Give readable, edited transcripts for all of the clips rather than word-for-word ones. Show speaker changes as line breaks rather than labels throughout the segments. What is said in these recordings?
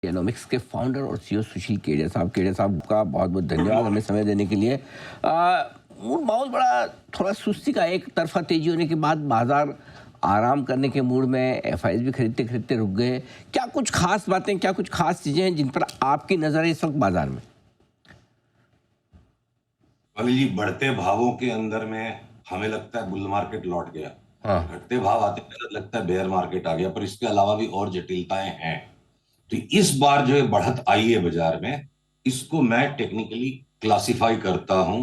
एनोमिक्स के फाउंडर और सीईओ सुशील केडिया साहब का बहुत बहुत धन्यवाद हमें समय देने के लिए। मूड माहौल बड़ा थोड़ा सुस्ती का, एक तरफा तेजी होने के बाद बाजार आराम करने के मूड में, एफआईज भी खरीदते खरीदते रुक गए। क्या कुछ खास बातें, क्या कुछ खास चीजें हैं जिन पर आपकी नजर है इस वक्त बाजार में?
अली जी, बढ़ते भावों के अंदर में हमें लगता है बुल मार्केट लौट गया।
हाँ।
घटते भाव आते लगता है बेयर मार्केट आ गया, पर इसके अलावा भी और जटिलताएं हैं। तो इस बार जो बढ़त आई है बाजार में, इसको मैं टेक्निकली क्लासिफाई करता हूं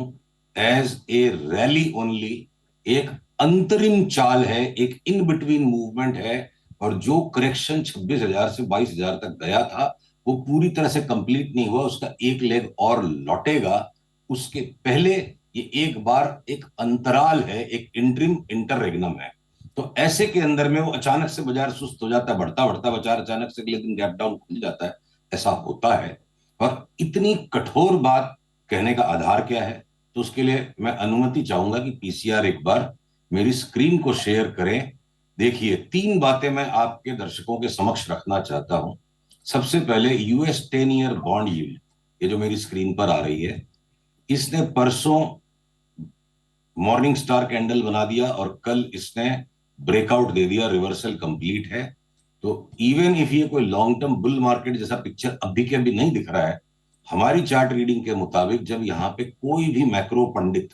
एज ए रैली ओनली। एक अंतरिम चाल है, एक इन बिटवीन मूवमेंट है। और जो करेक्शन 26,000 से 22,000 तक गया था, वो पूरी तरह से कंप्लीट नहीं हुआ, उसका एक लेग और लौटेगा। उसके पहले ये एक बार एक अंतराल है, एक इंटरिम इंटररेगनम है। तो ऐसे के अंदर में वो अचानक से बाजार सुस्त हो जाता है, बढ़ता बढ़ता बाजार अचानक से अगले दिन गैप डाउन खुल जाता है। ऐसा होता है। और इतनी कठोर बात कहने का आधार क्या है? तो उसके लिए मैं अनुमति चाहूंगा कि पीसीआर एक बार मेरी स्क्रीन को शेयर करें। देखिए, तीन बातें मैं आपके दर्शकों के समक्ष रखना चाहता हूं। सबसे पहले यूएस 10 ईयर बॉन्ड यील्ड, ये जो मेरी स्क्रीन पर आ रही है, इसने परसों मॉर्निंग स्टार कैंडल बना दिया और कल इसने ब्रेकआउट दे दिया, रिवर्सल कंप्लीट है। तो इवन इफ ये कोई लॉन्ग टर्म बुल मार्केट जैसा पिक्चर अभी के अभी नहीं दिख रहा है, हमारी चार्ट रीडिंग के मुताबिक जब यहाँ पे कोई भी मैक्रो पंडित,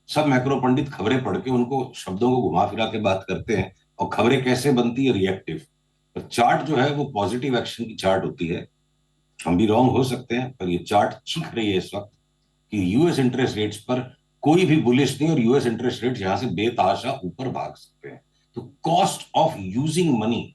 सब मैक्रो पंडित खबरें पढ़ के उनको शब्दों को घुमा फिरा के बात करते हैं, और खबरें कैसे बनती है? रिएक्टिव। तो चार्ट जो है वो पॉजिटिव एक्शन की चार्ट होती है। हम भी रॉन्ग हो सकते हैं, पर ये चार्ट चीख रही है इस वक्त कि यूएस इंटरेस्ट रेट्स पर कोई भी बुलिश नहीं, और यूएस इंटरेस्ट रेट्स यहां से बेतहाशा ऊपर भाग सकते हैं। तो cost of using money,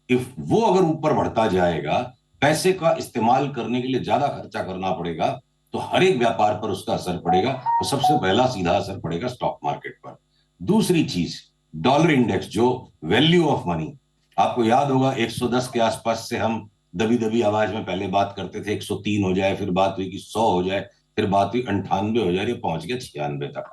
if वो अगर ऊपर बढ़ता जाएगा, पैसे का इस्तेमाल करने के लिए ज्यादा खर्चा करना पड़ेगा, तो हर एक व्यापार पर उसका असर पड़ेगा। और सबसे पहला सीधा असर पड़ेगा स्टॉक मार्केट पर। दूसरी चीज, डॉलर इंडेक्स, जो वैल्यू ऑफ मनी, आपको याद होगा 110 के आसपास से हम दबी दबी आवाज में पहले बात करते थे, 103 हो जाए, फिर बात हुई कि 100 हो जाए, फिर बात हुई 98 हो जाए, ये पहुंच गया 96 तक।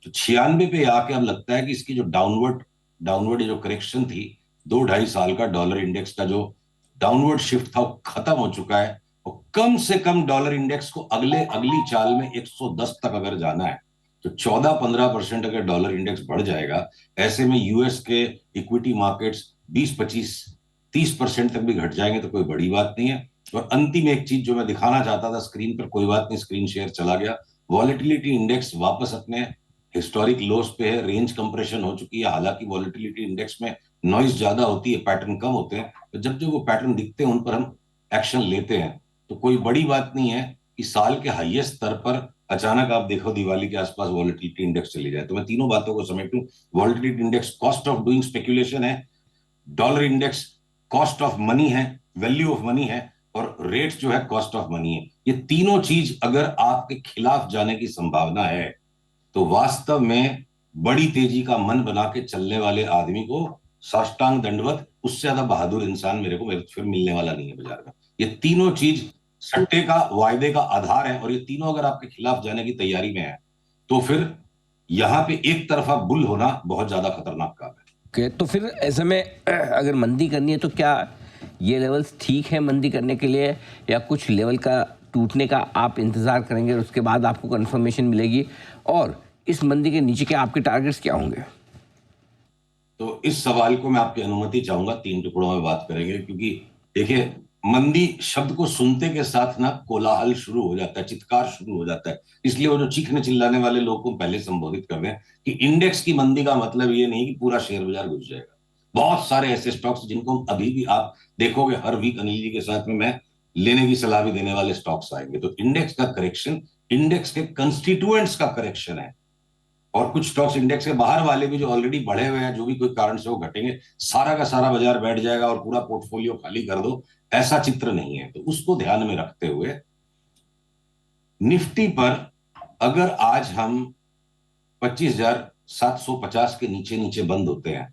तो 96 पे आके अब लगता है कि इसकी जो डाउनवर्ड डाउनवर्ड जो करेक्शन थी, 2-2.5 साल का डॉलर इंडेक्स का जो डाउनवर्ड शिफ्ट था, वो खत्म हो चुका है। और कम से कम डॉलर इंडेक्स को अगली चाल में 110 तक अगर जाना है, तो 14-15% अगर डॉलर इंडेक्स बढ़ जाएगा, ऐसे में यूएस के इक्विटी मार्केट्स 20-25-30% तक भी घट जाएंगे तो कोई बड़ी बात नहीं है। और अंतिम एक चीज जो मैं दिखाना चाहता था स्क्रीन पर, कोई बात नहीं, स्क्रीन शेयर चला गया। वॉलेटिलिटी इंडेक्स वापस अपने हिस्टोरिक लोस पे है, रेंज कंप्रेशन हो चुकी है। हालांकि वॉलेटिलिटी इंडेक्स में नॉइज ज्यादा होती है, पैटर्न कम होते हैं, तो जब जब वो पैटर्न दिखते हैं उन पर हम एक्शन लेते हैं। तो कोई बड़ी बात नहीं है कि साल के हाईएस्ट स्तर पर अचानक आप देखो दिवाली के आसपास वॉलेटिलिटी इंडेक्स चली जाए। तो मैं तीनों बातों को समेटूं, volatility index cost of doing speculation है, dollar index cost of money है, वैल्यू ऑफ मनी है, और रेट्स जो है कॉस्ट ऑफ मनी है। ये तीनों चीज अगर आपके खिलाफ जाने की संभावना है, तो वास्तव में बड़ी तेजी का मन बना के चलने वाले आदमी को साष्टांग दंडवत, उससे ज्यादा बहादुर इंसान मेरे फिर मिलने वाला नहीं है बाजार में। ये तीनों चीज सट्टे का, वायदे का आधार है, और ये तीनों अगर आपके खिलाफ जाने की तैयारी में है, तो फिर यहां पे एक तरफा बुल होना बहुत ज्यादा खतरनाक काम है।
तो फिर ऐसे में अगर मंदी करनी है तो क्या ये लेवल्स ठीक है मंदी करने के लिए, या कुछ लेवल का टूटने का आप इंतज़ार करेंगे और उसके बाद आपको कंफर्मेशन मिलेगी? और इस मंदी के नीचे के आपके टारगेट्स क्या होंगे?
तो इस सवाल को मैं आपकी अनुमति चाहूंगा, तीन टुकड़ों में बात करेंगे। क्योंकि देखिए, मंदी शब्द को सुनते के साथ ना कोलाहल शुरू हो जाता है, चित्कार शुरू हो जाता है। इसलिए वो जो चीखने चिल्लाने वाले लोग को पहले संबोधित कर रहे हैं कि इंडेक्स की मंदी का मतलब ये नहीं कि पूरा शेयर बाजार घुस जाएगा। बहुत सारे ऐसे स्टॉक्स जिनको अभी भी आप देखोगे हर वीक अनिल जी के साथ में मैं लेने की सलाह भी देने वाले स्टॉक्स आएंगे। तो इंडेक्स का करेक्शन इंडेक्स के कंस्टिट्यूएंट्स का करेक्शन है। और कुछ स्टॉक्स इंडेक्स के बाहर वाले भी जो ऑलरेडी बढ़े हुए हैं, जो भी कोई कारण से वो घटेंगे, सारा का सारा बाजार बैठ जाएगा और पूरा पोर्टफोलियो खाली कर दो, ऐसा चित्र नहीं है। तो उसको ध्यान में रखते हुए निफ्टी पर अगर आज हम 25,750 के नीचे नीचे बंद होते हैं,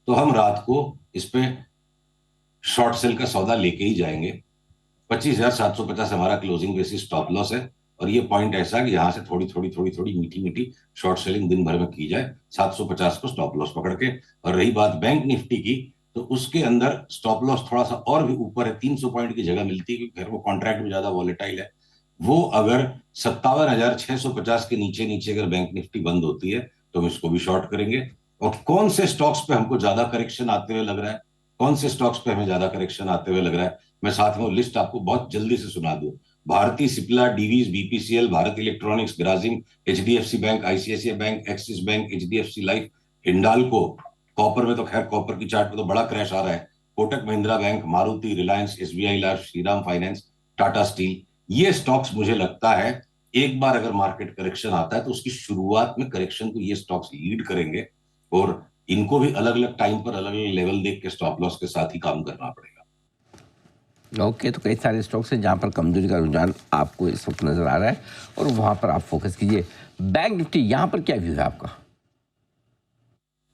तो हम रात को इस पे शॉर्ट सेल का सौदा लेके ही जाएंगे। 25,750 हमारा क्लोजिंग बेसिस स्टॉप लॉस है। और ये पॉइंट ऐसा कि यहां से थोड़ी थोड़ी थोड़ी थोड़ी मीठी मीठी शॉर्ट सेलिंग दिन भर में की जाए, 750 को स्टॉप लॉस पकड़ के। और रही बात बैंक निफ्टी की, तो उसके अंदर स्टॉप लॉस थोड़ा सा और भी ऊपर है, 300 पॉइंट की जगह मिलती है, क्योंकि वो कॉन्ट्रैक्ट में ज्यादा वॉलेटाइल है। वो अगर 57,650 के नीचे नीचे अगर बैंक निफ्टी बंद होती है तो हम इसको भी शॉर्ट करेंगे। और कौन से स्टॉक्स पे हमको ज्यादा करेक्शन आते हुए लग रहा है, कौन से स्टॉक्स पे हमें ज्यादा करेक्शन आते हुए लग रहा है, मैं साथ में वो लिस्ट आपको बहुत जल्दी से सुना दूं। Bharti Cipla, Divi's, BPCL, Bharat Electronics, Grasim, HDFC Bank, ICICI Bank, Axis Bank, HDFC Life, Hindalco. Copper में तो खैर कॉपर की चार्ट में तो बड़ा क्रैश आ रहा है। Kotak Mahindra bank, Maruti, Reliance, SBI life, Shriram finance, Tata steel, ये स्टॉक्स मुझे लगता है एक बार अगर मार्केट करेक्शन आता है तो उसकी शुरुआत में करेक्शन को ये स्टॉक्स लीड करेंगे, और इनको भी अलग अलग टाइम पर अलग अलग लेवल देख के स्टॉप लॉस के साथ ही काम करना पड़ेगा।
ओके, तो कई सारे स्टॉक्स हैं जहाँ पर कमजोरी का रुझान आपको इस वक्त नजर आ रहा है और वहाँ पर आप फोकस कीजिए। बैंक निफ्टी, यहाँ पर क्या व्यू है आपका?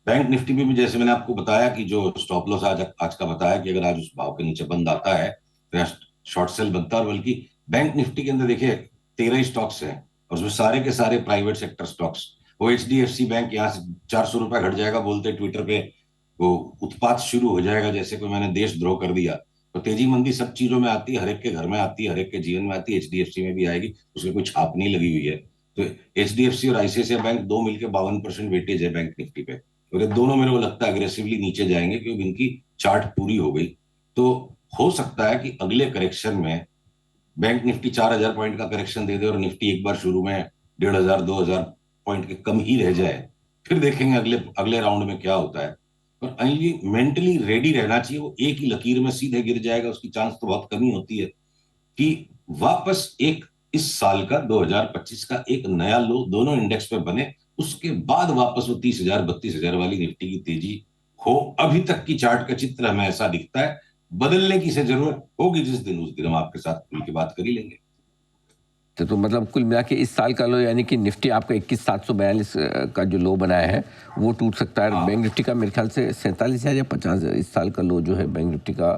बैंक निफ्टी में भी जैसे मैंने आपको बताया कि जो स्टॉप लॉस आज का बताया कि अगर आज उस भाव के नीचे बंद आता है तो शॉर्ट सेल बनता है। और बल्कि बैंक निफ्टी के अंदर देखिए 13 स्टॉक्स हैं और उसमें सारे के सारे प्राइवेट सेक्टर स्टॉक्स। वो एचडीएफसी बैंक यहाँ से 400 रुपया घट जाएगा बोलते ट्विटर पे, वो उत्पात शुरू हो जाएगा जैसे कोई मैंने देशद्रोह कर दिया। तो तेजी मंदी सब चीजों में आती है, हर एक के घर में आती है, हर एक के जीवन में आती है, एचडीएफसी में भी आएगी, उसमें कोई छाप नहीं लगी हुई है। तो एचडीएफसी और आईसीआईसीआई बैंक दो मिलकर 52% वेटेज है बैंक निफ्टी पे, और ये दोनों मेरे को लगता है अग्रेसिवली नीचे जाएंगे क्योंकि इनकी चार्ट पूरी हो गई। तो हो सकता है कि अगले करेक्शन में बैंक निफ्टी 4,000 पॉइंट का करेक्शन दे दे और निफ्टी एक बार शुरू में 1,500 2,000 पॉइंट के कम ही रह जाए। फिर देखेंगे अगले अगले राउंड में क्या होता है। पर अनिल जी मेंटली रेडी रहना चाहिए, वो एक ही लकीर में सीधे गिर जाएगा उसकी चांस तो बहुत कमी होती है कि वापस एक इस साल का 2025 का एक नया लो दोनों इंडेक्स पे बने, उसके बाद वापस वो 30,000 32,000 वाली निफ्टी की तेजी हो। अभी तक की चार्ट का चित्र हमें ऐसा दिखता है, बदलने की से जरूरत होगी जिस दिन, उस दिन हम आपके साथ खुल के बात कर ही लेंगे।
तो मतलब कुल मिला के इस साल का लो यानी कि निफ्टी आपका 21,742 का जो लो बनाया है वो टूट सकता है। बैंक निफ्टी का मेरे ख्याल से 47,000 या 50,000 इस साल का लो जो है बैंक निफ्टी का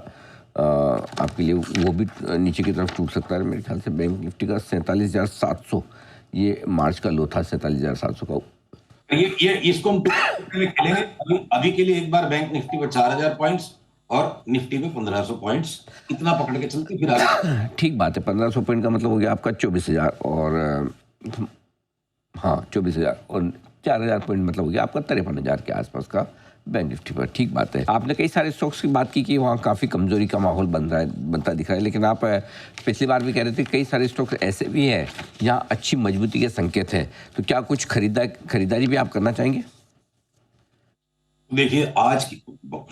आपके लिए वो भी नीचे की तरफ टूट सकता है। मेरे ख्याल से बैंक निफ्टी का 47,700 ये मार्च का लो था, 47,700 का।
ये इसको हम खेलेंगे। अभी के लिए एक बार बैंक निफ्टी पर 4,000 पॉइंट्स और निफ्टी में 1,500 पॉइंट्स, इतना पकड़ के चलते फिर आगे।
ठीक बात है, 1,500 पॉइंट का मतलब हो गया आपका 24,000 और हाँ 24,000 और 4,000 पॉइंट मतलब हो गया आपका 53,000 के आसपास का बैंक निफ्टी पर। ठीक बात है। आपने कई सारे स्टॉक्स की बात की कि वहाँ काफ़ी कमजोरी का माहौल बनता दिख रहा है, लेकिन आप पिछली बार भी कह रहे थे कई सारे स्टॉक्स ऐसे भी हैं जहाँ अच्छी मजबूती के संकेत हैं। तो क्या कुछ खरीदारी भी आप करना चाहेंगे?
देखिए आज की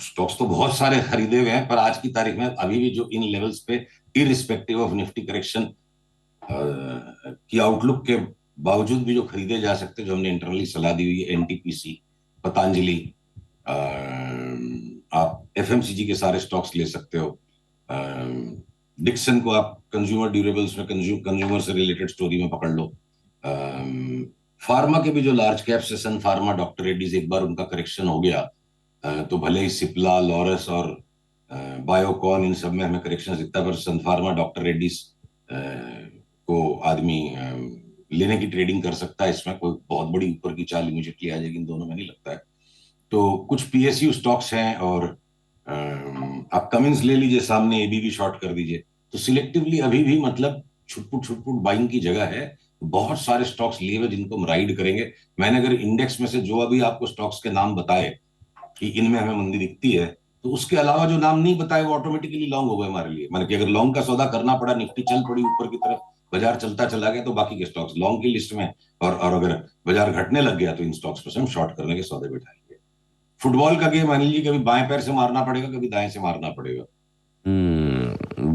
स्टॉक्स तो बहुत सारे खरीदे हुए हैं, पर आज की तारीख में अभी भी जो इन लेवल्स पे इररिस्पेक्टिव ऑफ निफ्टी करेक्शन की आउटलुक के बावजूद भी जो खरीदे जा सकते हैं, जो हमने इंटरनली सलाह दी हुई है, एनटीपीसी, पतंजलि, आप एफएमसीजी के सारे स्टॉक्स ले सकते हो। डिक्सन को आप कंज्यूमर ड्यूरेबल्स में कंज्यूमर से रिलेटेड स्टोरी में पकड़ लो। फार्मा के भी जो लार्ज कैप्स है, सन फार्मा, डॉक्टर रेड्डीज, एक बार उनका करेक्शन हो गया तो भले ही सिप्ला, लॉरस और बायोकॉन इन सब में हमें करेक्शन दिखता है, पर सन फार्मा, डॉक्टर रेड्डीज को आदमी लेने की ट्रेडिंग कर सकता है। इसमें कोई बहुत बड़ी ऊपर की चाल इमीडिएटली आ जाएगी, इन दोनों में नहीं लगता है। तो कुछ पीएसयू स्टॉक्स हैं और आप कमिंस ले लीजिए, सामने एबीबी शॉर्ट कर दीजिए। तो सिलेक्टिवली अभी भी मतलब छुटपुट बाइंग की जगह है। बहुत सारे स्टॉक्स लिए हुए जिनको हम राइड करेंगे। मैंने अगर इंडेक्स में से जो अभी आपको स्टॉक्स के नाम बताए कि इनमें हमें मंदी दिखती है, तो उसके अलावा जो नाम नहीं बताए वो ऑटोमेटिकली लॉन्ग हो गए हमारे लिए। मतलब कि अगर लॉन्ग का सौदा करना पड़ा, निफ्टी चल पड़ी ऊपर की तरफ, बाजार चलता चला गया, तो बाकी के स्टॉक्स लॉन्ग की लिस्ट में, और अगर बाजार घटने लग गया तो इन स्टॉक्स पर हम शॉर्ट करने के सौदे बिठाएंगे। फुटबॉल का गेम मान लीजिए, कभी बाएं पैर से मारना पड़ेगा, कभी दाएं से मारना पड़ेगा।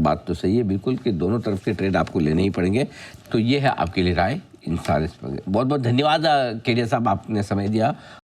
बात तो सही है बिल्कुल कि दोनों तरफ के ट्रेड आपको लेने ही पड़ेंगे। तो ये है आपके लिए राय इन सारे। बहुत बहुत धन्यवाद केडिया साहब, आपने समय दिया।